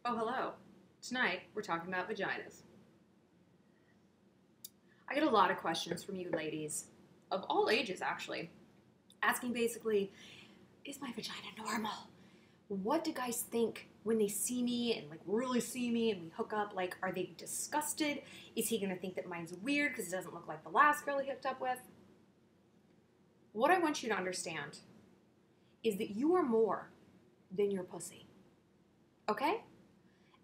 Oh, hello. Tonight, we're talking about vaginas. I get a lot of questions from you ladies, of all ages actually, asking basically, is my vagina normal? What do guys think when they see me and really see me and we hook up? Like, are they disgusted? Is he gonna think that mine's weird because it doesn't look like the last girl he hooked up with? What I want you to understand is that you are more than your pussy. Okay?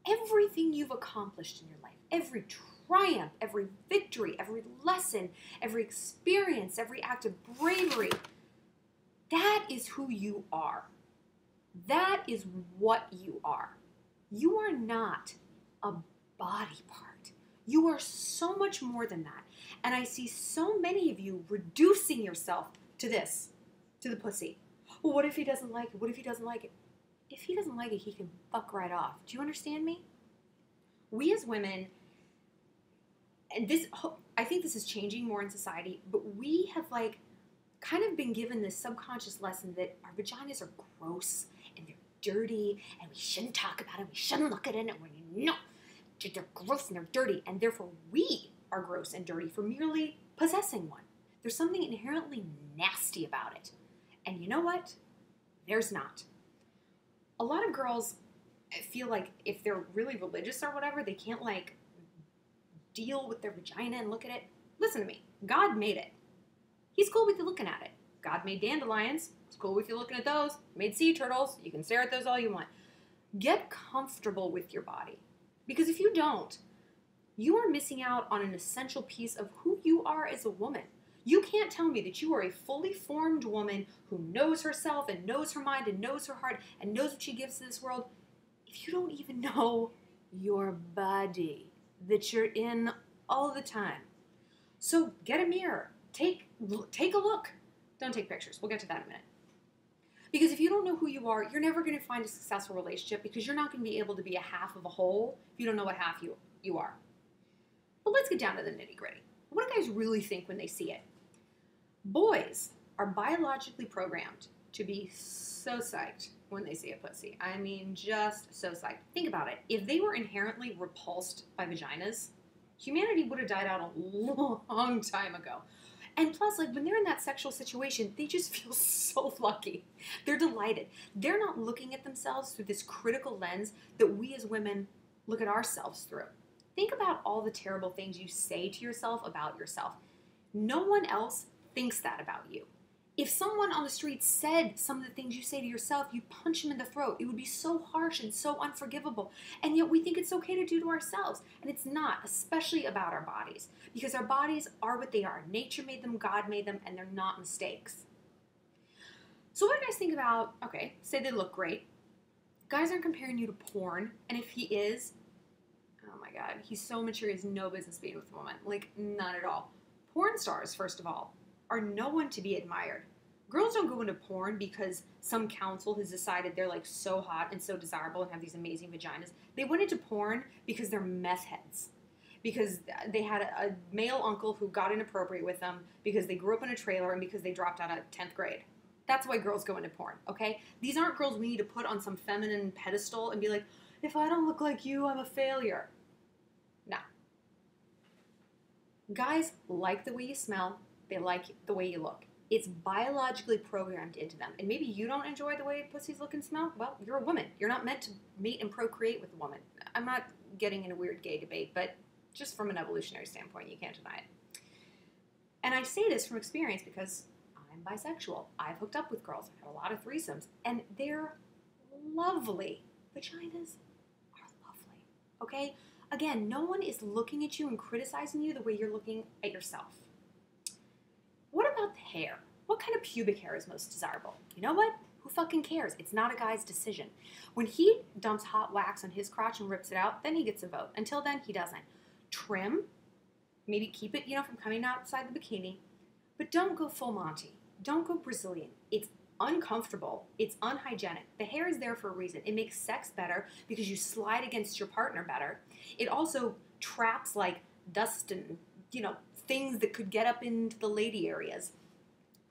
Everything you've accomplished in your life, every triumph, every victory, every lesson, every experience, every act of bravery, that is who you are. That is what you are. You are not a body part. You are so much more than that. And I see so many of you reducing yourself to this, to the pussy. Well, what if he doesn't like it? What if he doesn't like it? If he doesn't like it, he can fuck right off. Do you understand me? We as women, and this, I think this is changing more in society, but we have kind of been given this subconscious lesson that our vaginas are gross and they're dirty and we shouldn't talk about it, we shouldn't look at it, and we know they're gross and they're dirty, and therefore we are gross and dirty for merely possessing one. There's something inherently nasty about it. And you know what? There's not. A lot of girls feel like if they're really religious or whatever, they can't deal with their vagina and look at it. Listen to me. God made it. He's cool with you looking at it. God made dandelions. It's cool with you looking at those. He made sea turtles. You can stare at those all you want. Get comfortable with your body. Because if you don't, you are missing out on an essential piece of who you are as a woman. You can't tell me that you are a fully formed woman who knows herself and knows her mind and knows her heart and knows what she gives to this world if you don't even know your body that you're in all the time. So get a mirror. Take a look. Don't take pictures. We'll get to that in a minute. Because if you don't know who you are, you're never going to find a successful relationship because you're not going to be able to be a half of a whole if you don't know what half you are. But let's get down to the nitty-gritty. What do guys really think when they see it? Boys are biologically programmed to be so psyched when they see a pussy. I mean, just so psyched. Think about it. If they were inherently repulsed by vaginas, humanity would have died out a long time ago. And plus, when they're in that sexual situation, they just feel so lucky. They're delighted. They're not looking at themselves through this critical lens that we as women look at ourselves through. Think about all the terrible things you say to yourself about yourself. No one else thinks that about you. If someone on the street said some of the things you say to yourself, you punch them in the throat. It would be so harsh and so unforgivable. And yet we think it's okay to do to ourselves. And it's not, especially about our bodies. Because our bodies are what they are. Nature made them, God made them, and they're not mistakes. So what do you guys think about, okay, say they look great. Guys aren't comparing you to porn. And if he is, oh my God, he's so mature, he has no business being with a woman. None at all. Porn stars, first of all, are no one to be admired. Girls don't go into porn because some council has decided they're so hot and so desirable and have these amazing vaginas. They went into porn because they're meth heads. Because they had a male uncle who got inappropriate with them, because they grew up in a trailer, and because they dropped out of 10th grade. That's why girls go into porn, okay? These aren't girls we need to put on some feminine pedestal and be like, if I don't look like you, I'm a failure. No. Guys like the way you smell. They like the way you look. It's biologically programmed into them. And maybe you don't enjoy the way pussies look and smell. Well, you're a woman. You're not meant to mate and procreate with a woman. I'm not getting in a weird gay debate, but just from an evolutionary standpoint, you can't deny it. And I say this from experience because I'm bisexual. I've hooked up with girls. I've had a lot of threesomes. And they're lovely. Vaginas are lovely. Okay? Again, no one is looking at you and criticizing you the way you're looking at yourself. What about the hair? What kind of pubic hair is most desirable? You know what? Who fucking cares? It's not a guy's decision. When he dumps hot wax on his crotch and rips it out, then he gets a vote. Until then, he doesn't. Trim, maybe keep it, from coming outside the bikini, but don't go full Monty. Don't go Brazilian. It's uncomfortable. It's unhygienic. The hair is there for a reason. It makes sex better because you slide against your partner better. It also traps dust and, things that could get up into the lady areas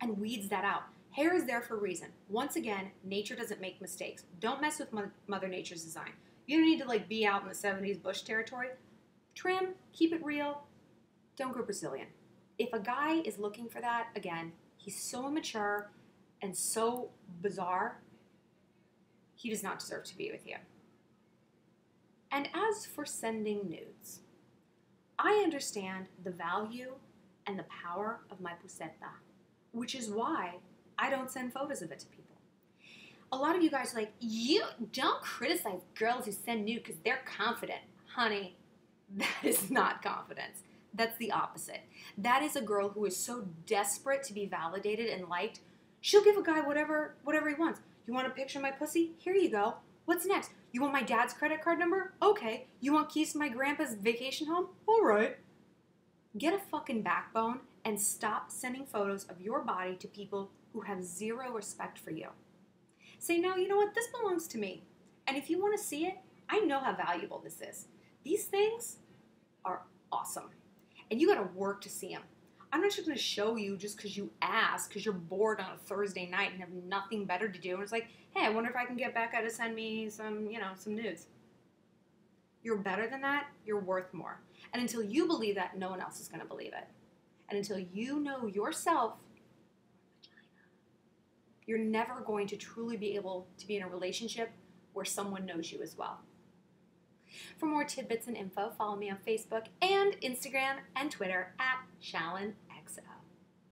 and weeds that out. Hair is there for a reason. Once again, nature doesn't make mistakes. Don't mess with Mother Nature's design. You don't need to like be out in the 70s bush territory. Trim, keep it real. Don't go Brazilian. If a guy is looking for that, again, he's so immature and so bizarre, he does not deserve to be with you. And as for sending nudes, I understand the value and the power of my puseta, which is why I don't send photos of it to people. A lot of you guys are like, you don't criticize girls who send nude because they're confident. Honey, that is not confidence. That's the opposite. That is a girl who is so desperate to be validated and liked, she'll give a guy whatever he wants. You want a picture of my pussy? Here you go. What's next? You want my dad's credit card number? Okay. You want keys to my grandpa's vacation home? All right. Get a fucking backbone and stop sending photos of your body to people who have zero respect for you. Say, no, you know what? This belongs to me. And if you want to see it, I know how valuable this is. These things are awesome. And you got to work to see them. I'm not just going to show you just because you asked, because you're bored on a Thursday night and have nothing better to do. And it's like, hey, I wonder if I can get Becca to send me some nudes. You're better than that. You're worth more. And until you believe that, no one else is going to believe it. And until you know yourself, you're never going to truly be able to be in a relationship where someone knows you as well. For more tidbits and info, follow me on Facebook and Instagram and Twitter at Shallon.